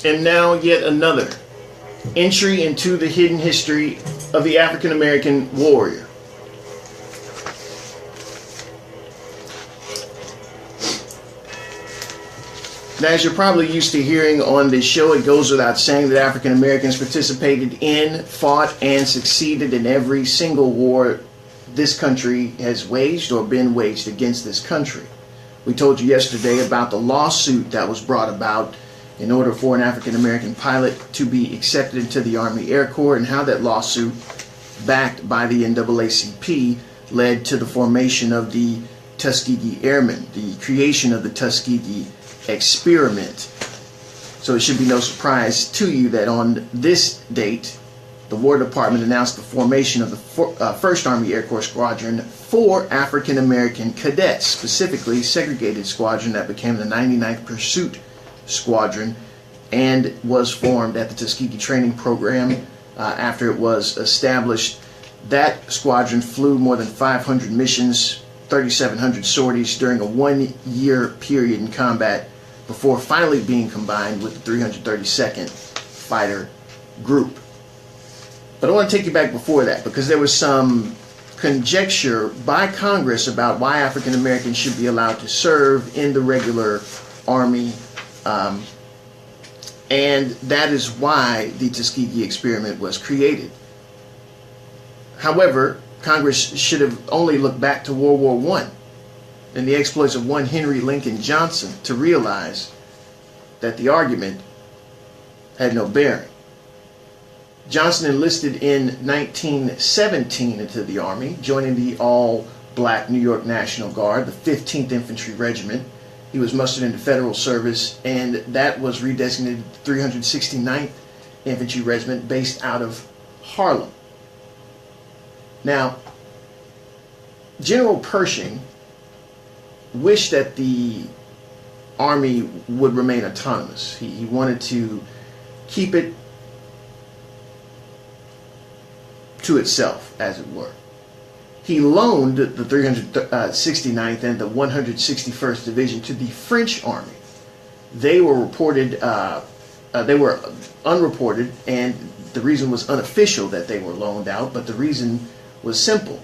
And now yet another entry into the hidden history of the African American warrior. Now, as you're probably used to hearing on this show, it goes without saying that African Americans participated in, fought, and succeeded in every single war this country has waged or been waged against this country. We told you yesterday about the lawsuit that was brought about in order for an African American pilot to be accepted into the Army Air Corps, and how that lawsuit, backed by the NAACP, led to the formation of the Tuskegee Airmen, the creation of the Tuskegee experiment. So it should be no surprise to you that on this date, the War Department announced the formation of the 1st Army Air Corps Squadron for African American cadets, specifically segregated squadron that became the 99th Pursuit Squadron, and was formed at the Tuskegee Training Program after it was established. That squadron flew more than 500 missions, 3,700 sorties during a 1-year period in combat before finally being combined with the 332nd Fighter Group. But I want to take you back before that, because there was some conjecture by Congress about why African Americans should be allowed to serve in the regular Army, and that is why the Tuskegee experiment was created. However, Congress should have only looked back to World War I and the exploits of one Henry Lincoln Johnson to realize that the argument had no bearing. Johnson enlisted in 1917 into the Army, joining the all-black New York National Guard, the 15th Infantry Regiment. He was mustered into federal service, and that was redesignated 369th Infantry Regiment, based out of Harlem. Now, General Pershing wished that the Army would remain autonomous. He wanted to keep it to itself, as it were. He loaned the 369th and the 161st Division to the French Army. They were unreported, and the reason was unofficial that they were loaned out, but the reason was simple.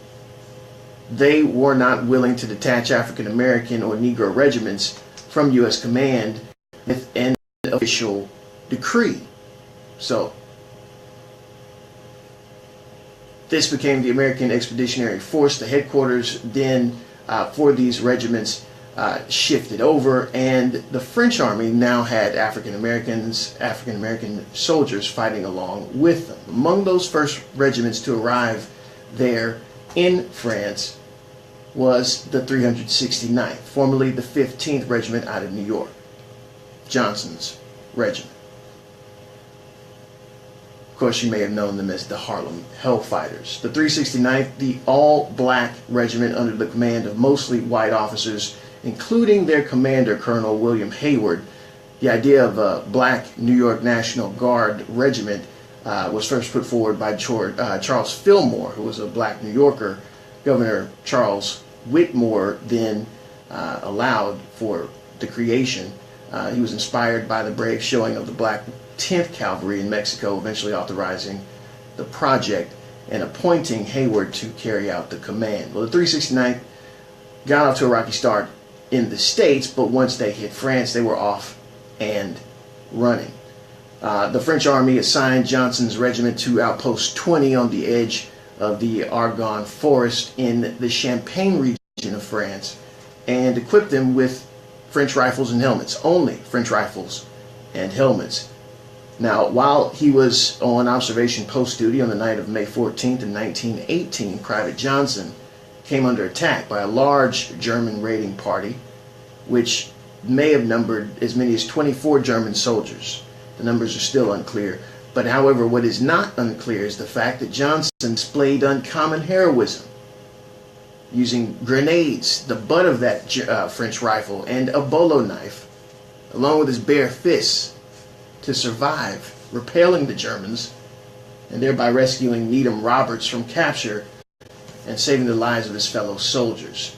They were not willing to detach African American or Negro regiments from U.S. command with an official decree. So this became the American Expeditionary Force. The headquarters then for these regiments shifted over, and the French Army now had African American soldiers fighting along with them. Among those first regiments to arrive there in France was the 369th, formerly the 15th Regiment out of New York, Johnson's regiment. Of course, you may have known them as the Harlem Hellfighters. The 369th, the all-black regiment under the command of mostly white officers, including their commander, Colonel William Hayward. The idea of a black New York National Guard regiment was first put forward by Charles Fillmore, who was a black New Yorker. Governor Charles Whitmore then allowed for the creation. He was inspired by the brave showing of the black 10th Cavalry in Mexico, eventually authorizing the project and appointing Hayward to carry out the command. Well, the 369th got off to a rocky start in the States, but once they hit France, they were off and running. The French Army assigned Johnson's regiment to Outpost 20 on the edge of the Argonne Forest in the Champagne region of France, and equipped them with French rifles and helmets, only French rifles and helmets. Now, while he was on observation post duty on the night of May 14th in 1918, Private Johnson came under attack by a large German raiding party, which may have numbered as many as 24 German soldiers. The numbers are still unclear. But however, what is not unclear is the fact that Johnson displayed uncommon heroism, using grenades, the butt of that French rifle, and a bolo knife, along with his bare fists, to survive, repelling the Germans, and thereby rescuing Needham Roberts from capture and saving the lives of his fellow soldiers.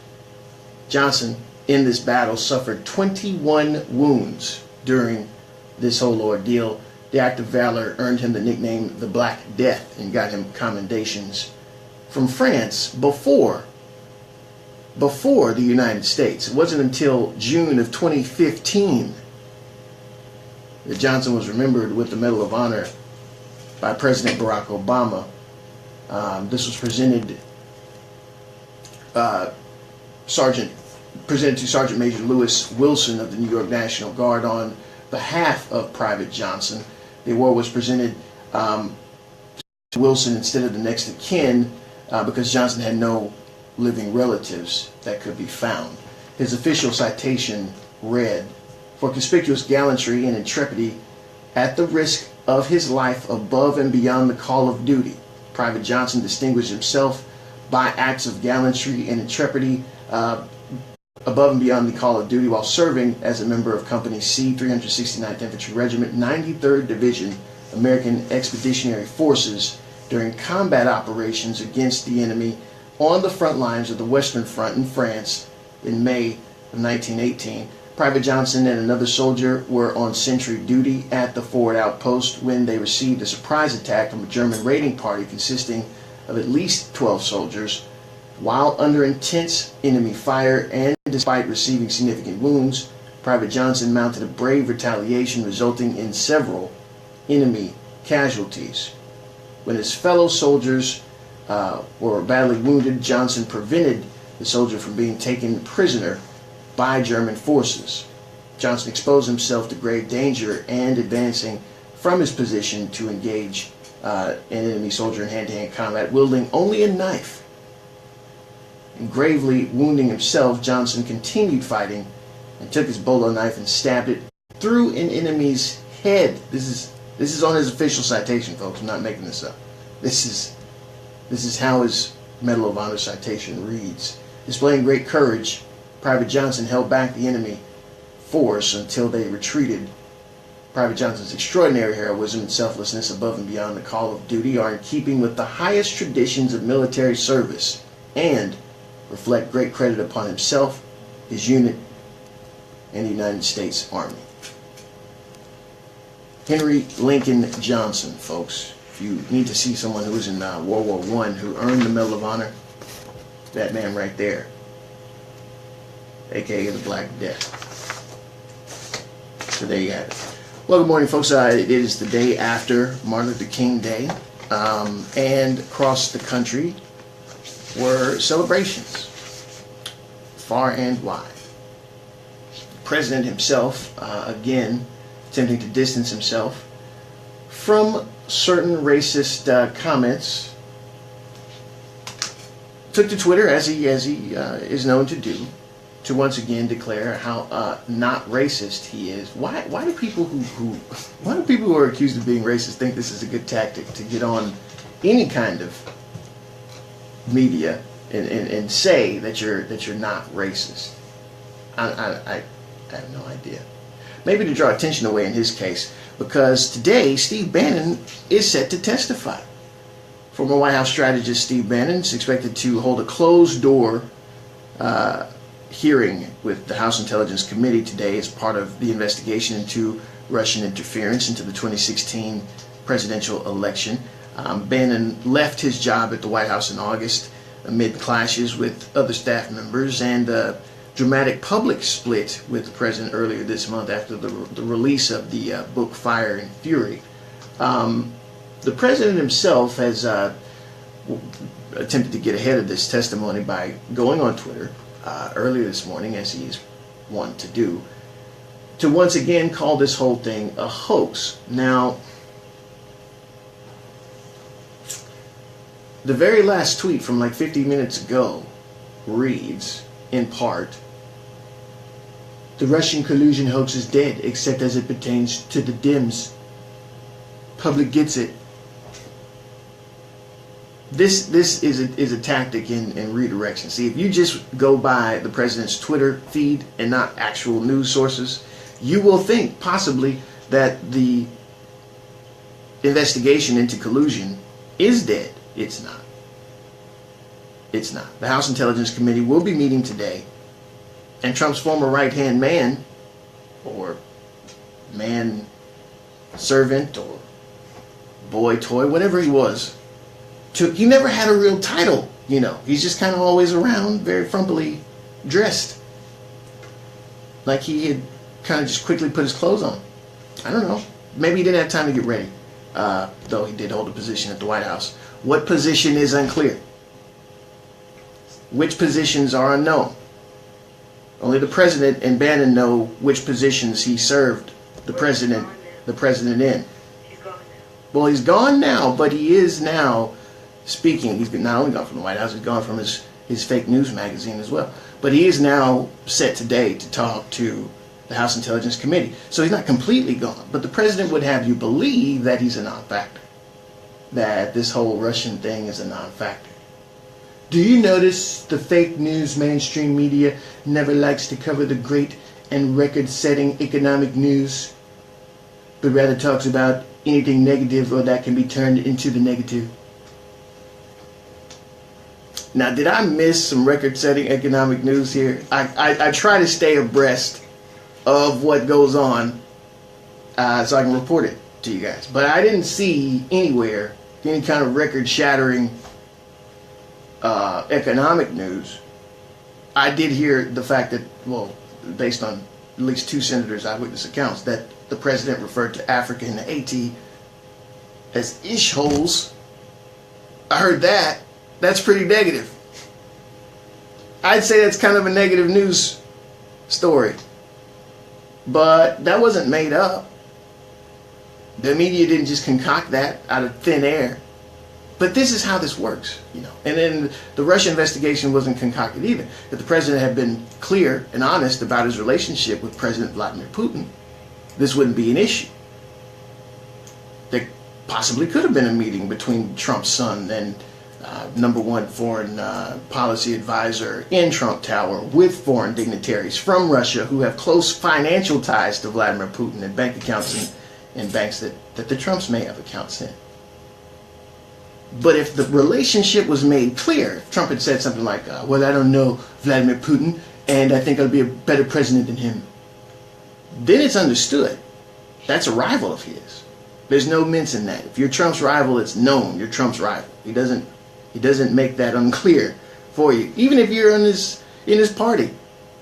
Johnson, in this battle, suffered 21 wounds during this whole ordeal. The act of valor earned him the nickname the Black Death and got him commendations from France before the United States. It wasn't until June of 2015 that Johnson was remembered with the Medal of Honor by President Barack Obama. This was presented to Sergeant Major Lewis Wilson of the New York National Guard on behalf of Private Johnson. The award was presented to Wilson instead of the next of kin because Johnson had no living relatives that could be found. His official citation read, "For conspicuous gallantry and intrepidity at the risk of his life above and beyond the call of duty, Private Johnson distinguished himself by acts of gallantry and intrepidity above and beyond the call of duty while serving as a member of Company C, 369th Infantry Regiment, 93rd Division, American Expeditionary Forces, during combat operations against the enemy on the front lines of the Western Front in France in May of 1918. Private Johnson and another soldier were on sentry duty at the forward outpost when they received a surprise attack from a German raiding party consisting of at least 12 soldiers. While under intense enemy fire and despite receiving significant wounds, Private Johnson mounted a brave retaliation resulting in several enemy casualties. When his fellow soldiers were badly wounded, Johnson prevented the soldier from being taken prisoner by German forces. Johnson exposed himself to grave danger and advancing from his position to engage an enemy soldier in hand-to-hand combat, wielding only a knife. And gravely wounding himself, Johnson continued fighting and took his bolo knife and stabbed it through an enemy's head. This is on his official citation, folks. I'm not making this up. This is how his Medal of Honor citation reads. Displaying great courage, Private Johnson held back the enemy force until they retreated. Private Johnson's extraordinary heroism and selflessness above and beyond the call of duty are in keeping with the highest traditions of military service and reflect great credit upon himself, his unit, and the United States Army. Henry Lincoln Johnson, folks. If you need to see someone who was in World War I who earned the Medal of Honor, that man right there, aka the Black Death. So there you have it. Well, good morning, folks. It is the day after Martin Luther King Day, and across the country were celebrations, far and wide. The president himself, again, attempting to distance himself from certain racist comments, took to Twitter, as he is known to do, to once again declare how not racist he is. Why do people who are accused of being racist think this is a good tactic to get on any kind of media and say that you're not racist? I have no idea. Maybe to draw attention away in his case, because today Steve Bannon is set to testify. Former White House strategist Steve Bannon is expected to hold a closed-door hearing with the House Intelligence Committee today as part of the investigation into Russian interference into the 2016 presidential election. Bannon left his job at the White House in August amid clashes with other staff members and a dramatic public split with the president earlier this month after the release of the book Fire and Fury. The president himself has attempted to get ahead of this testimony by going on Twitter earlier this morning, as he is wont to do, to once again call this whole thing a hoax. Now, the very last tweet from like 50 minutes ago reads, in part, "The Russian collusion hoax is dead, except as it pertains to the Dems. Public gets it." This is a tactic in redirection. See, if you just go by the president's Twitter feed and not actual news sources, you will think possibly that the investigation into collusion is dead. It's not. It's not. The House Intelligence Committee will be meeting today, and Trump's former right-hand man, or man servant or boy toy, whatever he was. He never had a real title, you know. He's just kind of always around, very frumpily dressed. Like he had kind of just quickly put his clothes on. I don't know. Maybe he didn't have time to get ready. Though he did hold a position at the White House. What position is unclear? Which positions are unknown? Only the president and Bannon know which positions he served the president in. He's gone now. Well, he's gone now, but he is now speaking. He's not only gone from the White House, he's gone from his fake news magazine as well. But he is now set today to talk to the House Intelligence Committee. So he's not completely gone. But the president would have you believe that he's a non-factor. That this whole Russian thing is a non-factor. Do you notice the fake news mainstream media never likes to cover the great and record-setting economic news, but rather talks about anything negative or that can be turned into the negative? Now, did I miss some record-setting economic news here? I try to stay abreast of what goes on so I can report it to you guys. But I didn't see anywhere any kind of record-shattering economic news. I did hear the fact that, well, based on at least two senators' eyewitness accounts, that the president referred to Africa and the Haiti as ish holes. I heard that. That's pretty negative. I'd say that's kind of a negative news story. But that wasn't made up. The media didn't just concoct that out of thin air. But this is how this works, you know. And then the Russia investigation wasn't concocted either. If the president had been clear and honest about his relationship with President Vladimir Putin, this wouldn't be an issue. There possibly could have been a meeting between Trump's son and number one foreign policy advisor in Trump Tower with foreign dignitaries from Russia who have close financial ties to Vladimir Putin and bank accounts in banks that the Trumps may have accounts in. But if the relationship was made clear, if Trump had said something like, well, I don't know Vladimir Putin, and I think I'll be a better president than him, then it's understood. That's a rival of his. There's no mince in that. If you're Trump's rival, it's known you're Trump's rival. He doesn't make that unclear for you. Even if you're in his party,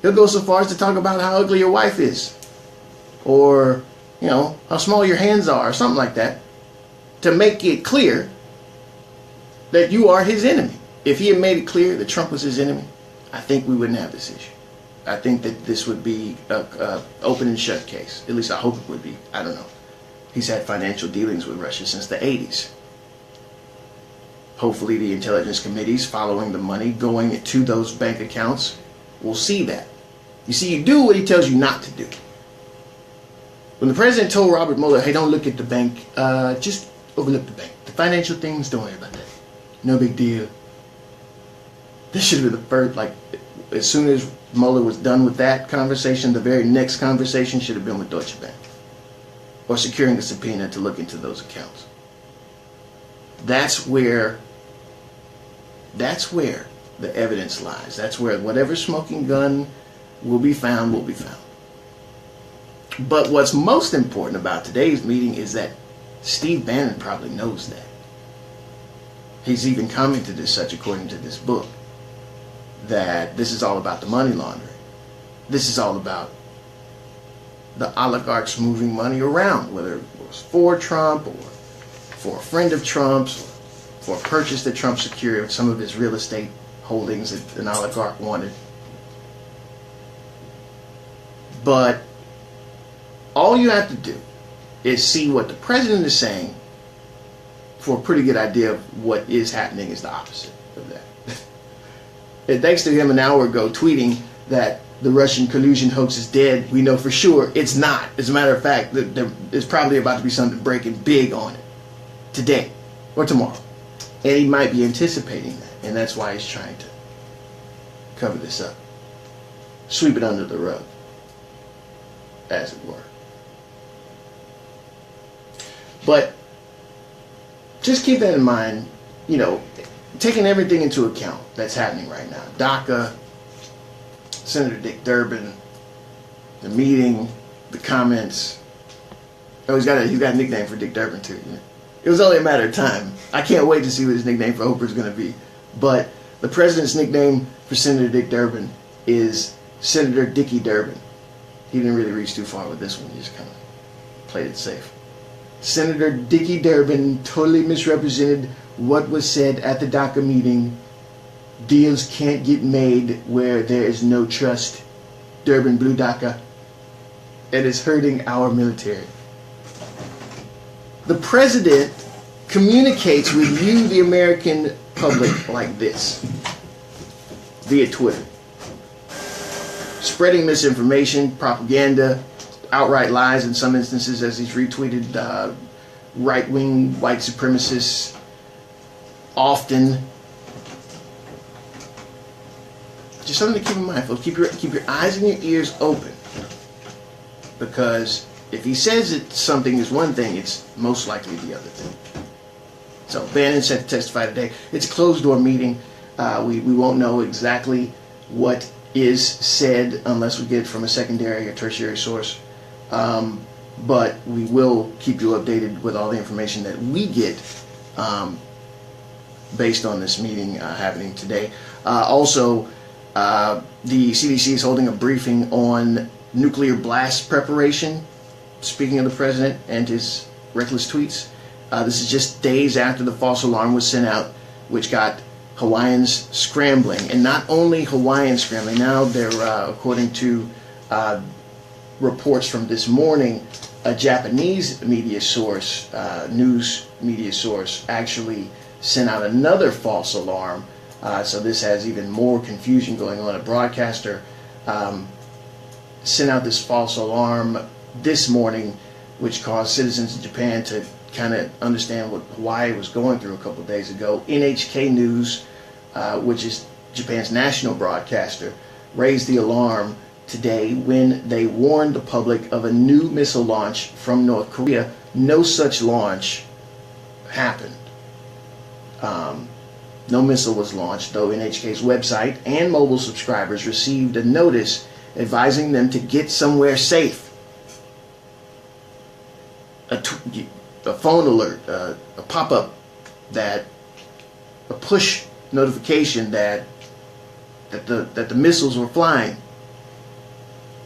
he'll go so far as to talk about how ugly your wife is, or you know how small your hands are, or something like that, to make it clear that you are his enemy. If he had made it clear that Trump was his enemy, I think we wouldn't have this issue. I think that this would be a open and shut case. At least I hope it would be. I don't know. He's had financial dealings with Russia since the 80s. Hopefully the intelligence committees following the money going to those bank accounts will see that. You see, you do what he tells you not to do. When the president told Robert Mueller, hey, don't look at the bank, just overlook the bank. The financial things, don't worry about that. No big deal. This should have been the first, like, as soon as Mueller was done with that conversation, the very next conversation should have been with Deutsche Bank. Or securing a subpoena to look into those accounts. That's where the evidence lies. That's where whatever smoking gun will be found, will be found. But what's most important about today's meeting is that Steve Bannon probably knows that. He's even commented as such, according to this book, that this is all about the money laundering. This is all about the oligarchs moving money around, whether it was for Trump or for a friend of Trump's, or for a purchase that Trump secured of some of his real estate holdings that an oligarch wanted. But all you have to do is see what the president is saying for a pretty good idea of what is happening is the opposite of that. And thanks to him an hour ago tweeting that the Russian collusion hoax is dead, we know for sure it's not. As a matter of fact, there's probably about to be something breaking big on it today or tomorrow. And he might be anticipating that. And that's why he's trying to cover this up. Sweep it under the rug, as it were. But just keep that in mind, you know, taking everything into account that's happening right now. DACA, Senator Dick Durbin, the meeting, the comments, Oh, he's got a nickname for Dick Durbin too. Yeah. It was only a matter of time. I can't wait to see what his nickname for Oprah is going to be. But the president's nickname for Senator Dick Durbin is Senator Dickie Durbin. He didn't really reach too far with this one. He just kind of played it safe. Senator Dickie Durbin totally misrepresented what was said at the DACA meeting. Deals can't get made where there is no trust. Durbin blew DACA. It is hurting our military. The president communicates with you, the American public, like this, via Twitter. Spreading misinformation, propaganda, outright lies in some instances, as he's retweeted right-wing white supremacists often. Just something to keep in mind, folks. Keep your eyes and your ears open, because if he says that something is one thing, it's most likely the other thing. So Bannon set to testify today. It's a closed-door meeting. We won't know exactly what is said unless we get it from a secondary or tertiary source. But we will keep you updated with all the information that we get based on this meeting happening today. Also, the CDC is holding a briefing on nuclear blast preparation. Speaking of the president and his reckless tweets, this is just days after the false alarm was sent out, which got Hawaiians scrambling. And not only Hawaiians scrambling, now they're, according to reports from this morning, a Japanese media source, news media source, actually sent out another false alarm. So this has even more confusion going on. A broadcaster sent out this false alarm this morning, which caused citizens in Japan to kind of understand what Hawaii was going through a couple of days ago. NHK News, which is Japan's national broadcaster, raised the alarm today when they warned the public of a new missile launch from North Korea. No such launch happened. No missile was launched, though NHK's website and mobile subscribers received a notice advising them to get somewhere safe. A phone alert, a pop-up, a push notification that the missiles were flying.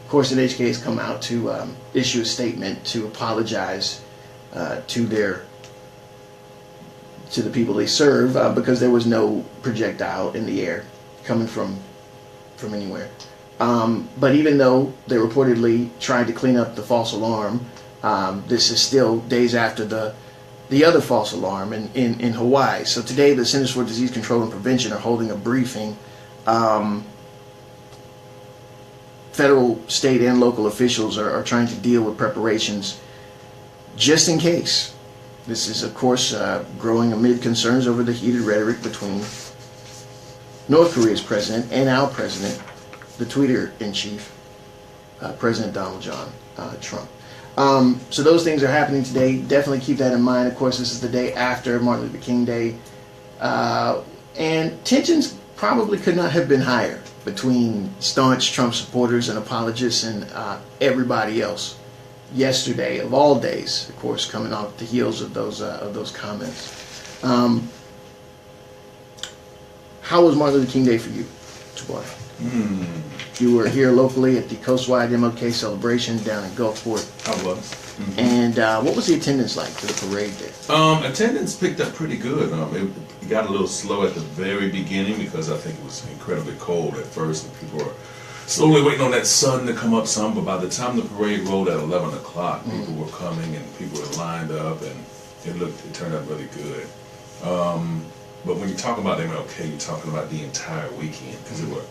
Of course, NHK has come out to issue a statement to apologize to the people they serve because there was no projectile in the air coming from anywhere. But even though they reportedly tried to clean up the false alarm, this is still days after the other false alarm in Hawaii. So today the Centers for Disease Control and Prevention are holding a briefing. Federal, state, and local officials are trying to deal with preparations just in case. This is, of course, growing amid concerns over the heated rhetoric between North Korea's president and our president, the tweeter-in-chief, President Donald John Trump. So those things are happening today. Definitely keep that in mind. Of course, this is the day after Martin Luther King Day. And tensions probably could not have been higher between staunch Trump supporters and apologists and everybody else yesterday, of all days, of course, coming off the heels of those comments. How was Martin Luther King Day for you, Jabbar? You were here locally at the Coastwide MLK celebration down in Gulfport. I was. Mm-hmm. And what was the attendance like for the parade there? Attendance picked up pretty good. It got a little slow at the very beginning because I think it was incredibly cold at first, and people were slowly waiting on that sun to come up some. But by the time the parade rolled at 11 o'clock, people were coming and people were lined up, and it turned out really good. But when you talk about MLK, you're talking about the entire weekend, because there were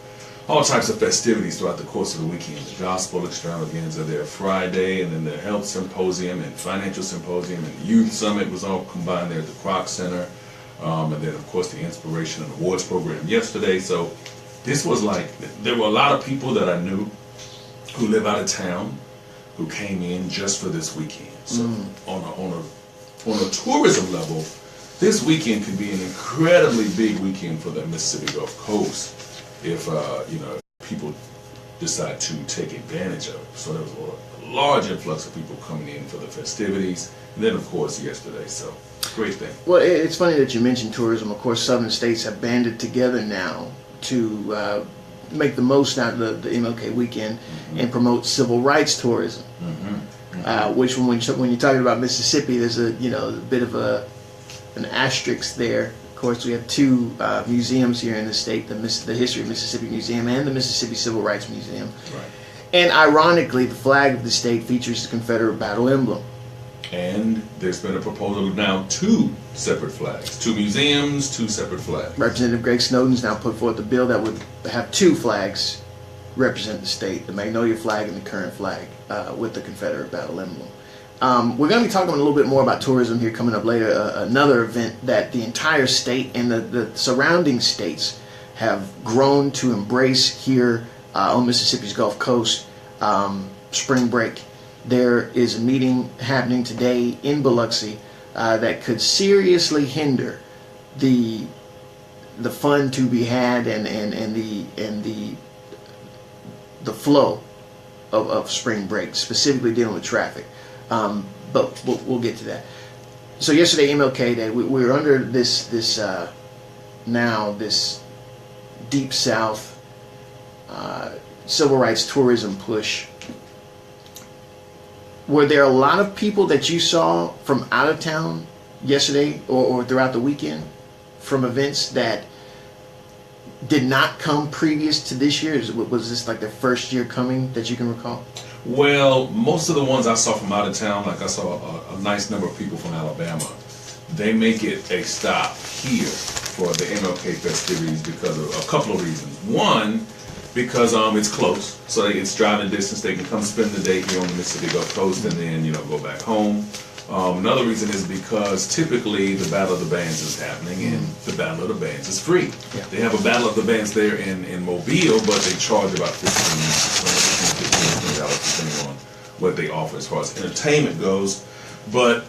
all types of festivities throughout the course of the weekend. The gospel extravaganza there Friday, and then the health symposium and financial symposium and youth summit was all combined there at the Kroc Center. And then, of course, the inspiration and awards program yesterday. So this was like, there were a lot of people that I knew who live out of town who came in just for this weekend. So on a tourism level, this weekend could be an incredibly big weekend for the Mississippi Gulf Coast if people decide to take advantage of. So there was a large influx of people coming in for the festivities. And then, of course, yesterday. So, great thing. Well, it's funny that you mentioned tourism. Of course, southern states have banded together now to make the most out of the MLK weekend and promote civil rights tourism. Which, when you're talking about Mississippi, there's a bit of an asterisk there. Of course, we have two museums here in the state: the History of Mississippi Museum and the Mississippi Civil Rights Museum. Right. And ironically, the flag of the state features the Confederate battle emblem. And there's been a proposal of now 2 separate flags. 2 museums, 2 separate flags. Representative Greg Snowden's now put forth a bill that would have 2 flags represent the state: the Magnolia flag and the current flag with the Confederate battle emblem. We're going to be talking a little bit more about tourism here coming up later. Another event that the entire state and the surrounding states have grown to embrace here on Mississippi's Gulf Coast, spring break. There is a meeting happening today in Biloxi that could seriously hinder the fun to be had and the flow of spring break, specifically dealing with traffic. But we'll get to that. So yesterday, MLK Day, we were under this Deep South civil rights tourism push. Were there a lot of people that you saw from out of town yesterday or throughout the weekend from events that did not come previous to this year? Was this like their first year coming that you can recall? Well, most of the ones I saw from out of town, like I saw a nice number of people from Alabama, they make it a stop here for the MLK festivities because of a couple of reasons. One, because it's close, so it's driving distance. They can come spend the day here on the Mississippi Gulf Coast and then go back home. Another reason is because typically the Battle of the Bands is happening, and the Battle of the Bands is free. Yeah. They have a Battle of the Bands there in Mobile, but they charge about $15 depending on what they offer as far as entertainment goes. But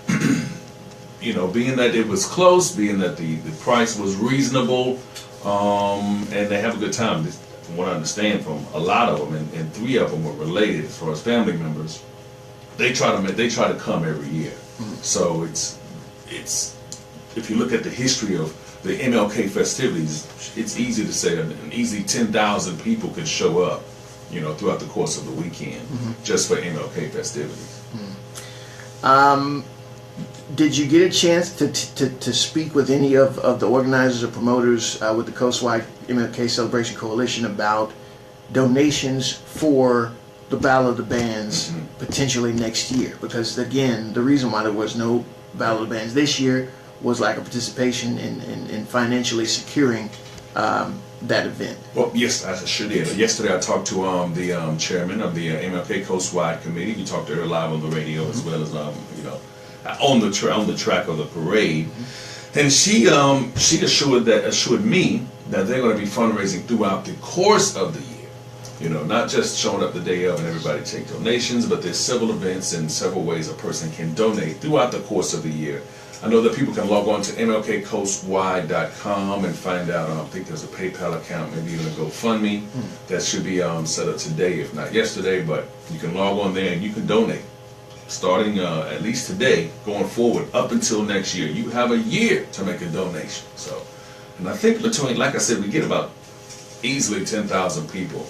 being that it was close, being that the price was reasonable, and they have a good time. From what I understand from a lot of them, and 3 of them were related as far as family members. They try to come every year. So it's if you look at the history of the MLK festivities, it's easy to say an easy 10,000 people could show up, throughout the course of the weekend just for MLK festivities. Did you get a chance to speak with any of the organizers or promoters with the Coastwide MLK Celebration Coalition about donations for the Battle of the Bands potentially next year? Because again, the reason why there was no Battle of the Bands this year was lack of participation in financially securing that event. Well, yes, I sure did. Yesterday I talked to the chairman of the MLK Coastwide Committee. We talked to her live on the radio as well as on the track of the parade, and she assured me that they're going to be fundraising throughout the course of the year. Not just showing up the day of and everybody take donations, but there's several events and several ways a person can donate throughout the course of the year. I know that people can log on to MLKCoastwide.com and find out. I think there's a PayPal account, maybe even a GoFundMe that should be set up today, if not yesterday. But you can log on there and you can donate. Starting at least today, going forward, up until next year. You have a year to make a donation. So, and I think between, like I said, we get about easily 10,000 people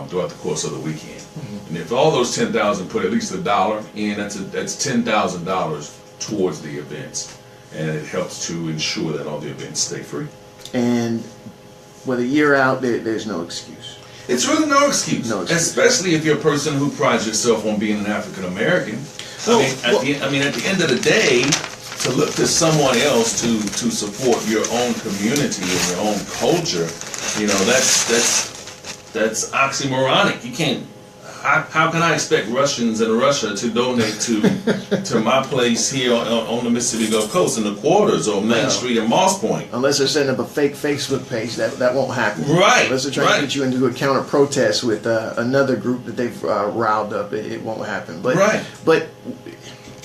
throughout the course of the weekend. And if all those 10,000 put at least $1 in, that's $10,000 towards the events. And it helps to ensure that all the events stay free. And with a year out, there's no excuse. It's really no excuse. Especially if you're a person who prides yourself on being an African American. At the end of the day, to look to someone else to support your own community and your own culture, that's oxymoronic. You can't. How can I expect Russians in Russia to donate to my place here on the Mississippi Gulf Coast in the quarters or Main Street and Moss Point? Unless they're setting up a fake Facebook page, that won't happen. Right. Unless they're trying to get you into a counter protest with another group that they've riled up, it won't happen. But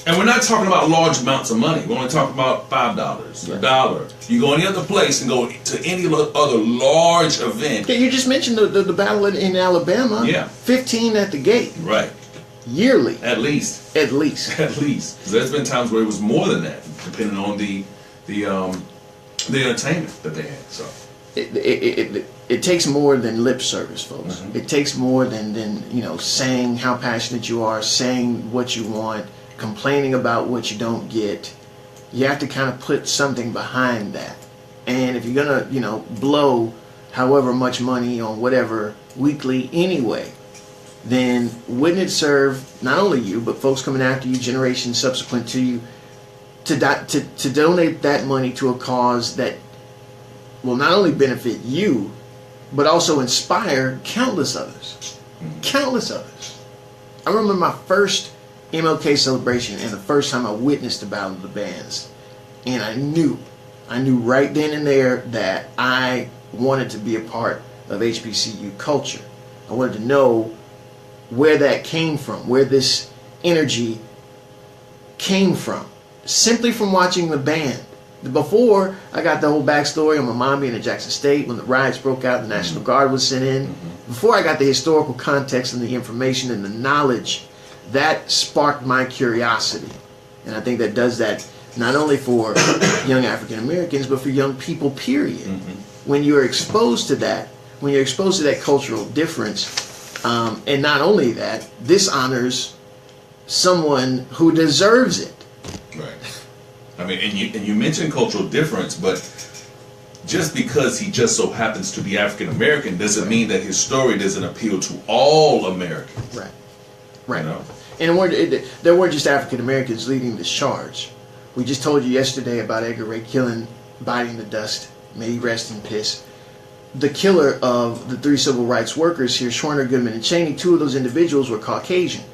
And we're not talking about large amounts of money. We're only talking about $5, Yeah. $1. You go any other place and go to any other large event. Yeah, you just mentioned the battle in Alabama. Yeah. 15 at the gate Right. yearly, At least. at least. At least. Because there's been times where it was more than that, depending on the entertainment that they had. So. It takes more than lip service, folks. Mhm. It takes more than saying how passionate you are, saying what you want, complaining about what you don't get. You have to kind of put something behind that. And if you're gonna blow however much money on whatever weekly anyway, then wouldn't it serve not only you but folks coming after you, generations subsequent to you, to donate that money to a cause that will not only benefit you, but also inspire countless others. Countless others. I remember my first MLK celebration and the first time I witnessed the Battle of the Bands. And I knew right then and there that I wanted to be a part of HBCU culture. I wanted to know where that came from, where this energy came from. Simply from watching the band. Before, I got the whole backstory on my mom being at Jackson State when the riots broke out, the National Guard was sent in. Before I got the historical context and the information and the knowledge, that sparked my curiosity. And I think that does that not only for young African Americans, but for young people, period. When you're exposed to that, when you're exposed to that cultural difference, and not only that, this honors someone who deserves it. Right. I mean, and you mentioned cultural difference, but just because he just so happens to be African American doesn't mean that his story doesn't appeal to all Americans. Right. Right. You know? And there weren't just African Americans leading this charge. We just told you yesterday about Edgar Ray Killen biting the dust. May he rest in peace. The killer of the 3 civil rights workers here, Schwerner, Goodman, and Cheney, 2 of those individuals were Caucasian.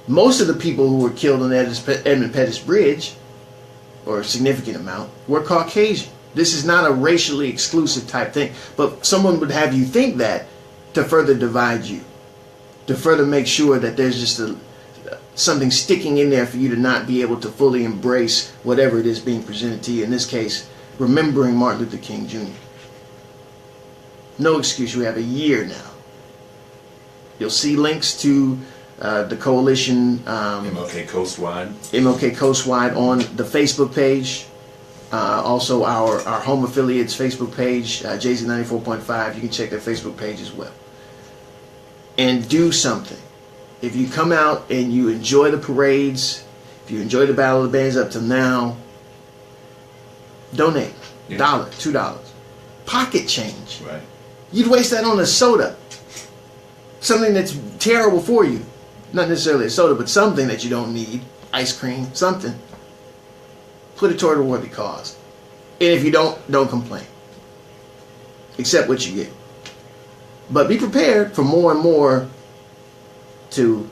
Most of the people who were killed on Edmund Pettus Bridge, or a significant amount, were Caucasian. This is not a racially exclusive type thing, but someone would have you think that to further divide you, to further make sure that there's just something sticking in there for you to not be able to fully embrace whatever it is being presented to you. In this case, remembering Martin Luther King Jr. No excuse. We have a year now. You'll see links to the coalition, MLK Coastwide. MLK Coastwide on the Facebook page. Also our home affiliates Facebook page, JZ94.5. You can check their Facebook page as well. And do something. If you come out and you enjoy the parades, if you enjoy the Battle of the Bands up to now, donate. Yeah. $1, $2. Pocket change. Right. You'd waste that on a soda. Something that's terrible for you. Not necessarily a soda, but something that you don't need. Ice cream, something. Put it toward a worthy cause. And if you don't complain. Accept what you get. But be prepared for more and more to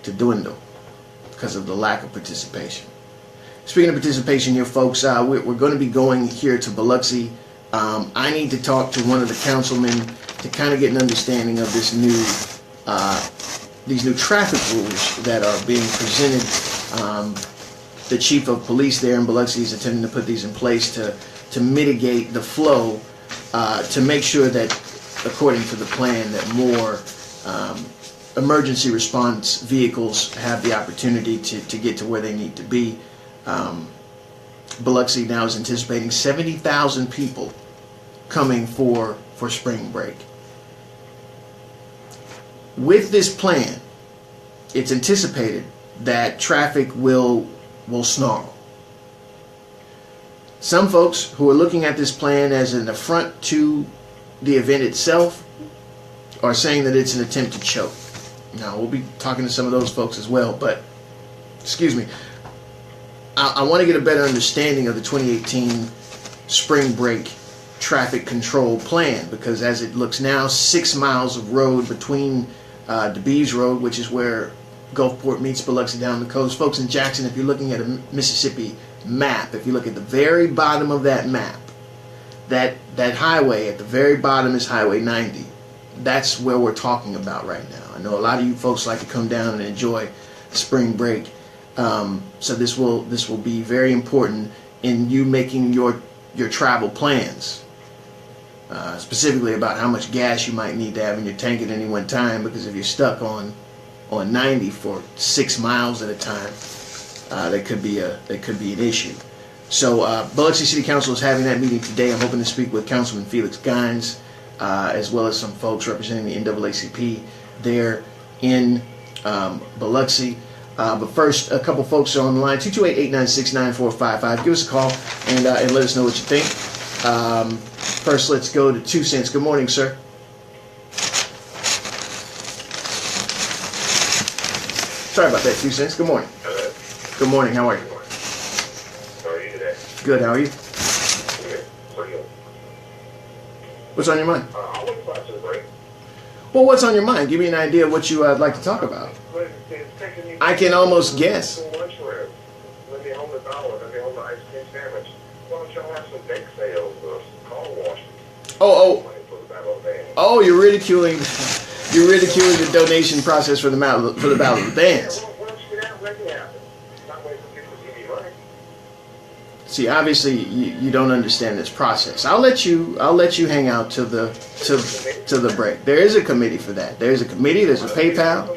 dwindle because of the lack of participation. Speaking of participation here, folks, we're going to be going here to Biloxi. I need to talk to one of the councilmen to kind of get an understanding of this these new traffic rules that are being presented. The chief of police there in Biloxi is attempting to put these in place to mitigate the flow, to make sure that, according to the plan, that more emergency response vehicles have the opportunity to get to where they need to be. Biloxi now is anticipating 70,000 people coming for spring break. With this plan, it's anticipated that traffic will snarl. Some folks who are looking at this plan as an affront to the event itself are saying that it's an attempt to choke. Now, we'll be talking to some of those folks as well, but, excuse me, I want to get a better understanding of the 2018 spring break traffic control plan, because as it looks now, 6 miles of road between DeBees Road, which is where Gulfport meets Biloxi down the coast. Folks in Jackson, if you're looking at a Mississippi map, if you look at the very bottom of that map, that highway at the very bottom is Highway 90. That's where we're talking about right now. I know a lot of you folks like to come down and enjoy spring break. So this will be very important in you making your travel plans. Specifically about how much gas you might need to have in your tank at any one time, because if you're stuck on 90 for 6 miles at a time, that could be an issue. So Biloxi City Council is having that meeting today. I'm hoping to speak with Councilman Felix Gines, as well as some folks representing the NAACP there in Biloxi. But first, a couple folks are on the line. 228-896-9455. Give us a call and let us know what you think. First, let's go to 2 Cents. Good morning, sir. Sorry about that, 2 Cents. Good morning. Hello. Good morning. How are you? How are you today? Good. How are you? Good. What are you? What's on your mind? I want to watch the break. Well, what's on your mind? Give me an idea of what you would like to talk about. I can almost guess. Let me hold the dollar. Let me hold the ice cream sandwich. Why don't y'all have some bake sales or car wash? Oh, you're ridiculing the donation process for the Battle of the Bands. Why don't you get out and make it happen? Not wait for people to give you money. See, obviously you don't understand this process. I'll let you hang out to the break. There is a committee for that. There's a committee. There's a PayPal.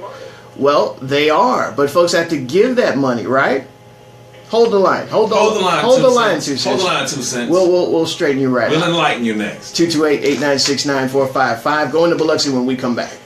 Well, they are, but folks have to give that money, right? Hold the line. Hold the line. 2 Cents. Hold the line, 2 Cents. We'll straighten you right We'll out. enlighten you next. 228-896-9455. Go into Biloxi when we come back.